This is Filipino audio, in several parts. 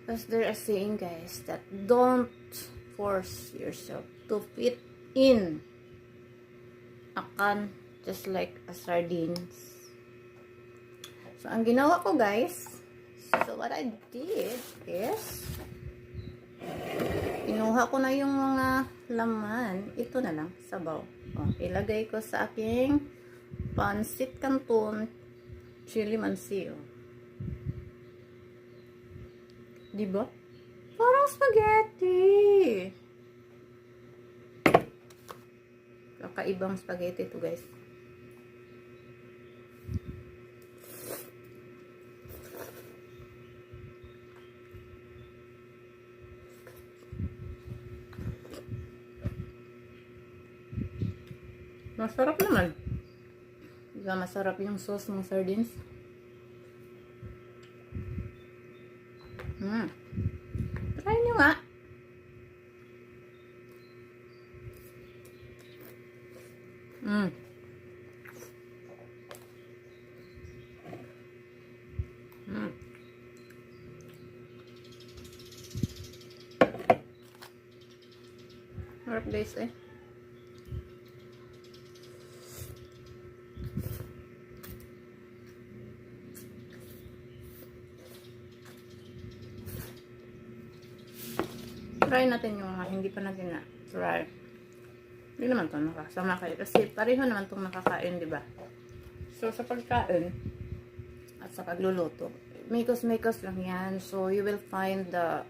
Because there are saying, guys, that don't force yourself to fit in a can just like a sardines. So, ang ginawa ko, guys, so what I did is inuha ko na yung mga laman. Ito na lang, sabaw. O, ilagay ko sa aking pancit canton chili mansi. Diba? Parang spaghetti. Kakaibang spaghetti to, guys. Masarap naman. Diba masarap yung sauce ng sardines? Try nyo nga. Sarap, guys, eh. Try natin yung hindi pa natin na-try. Hindi naman ito nakasama kayo. Kasi pareho naman itong nakakain, di ba? So, sa pagkain at sa pagluluto, makos lang yan. So, you will find the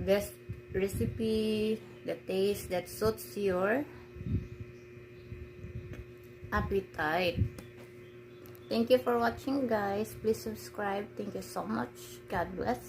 best recipe, the taste that suits your appetite. Thank you for watching, guys. Please subscribe. Thank you so much. God bless.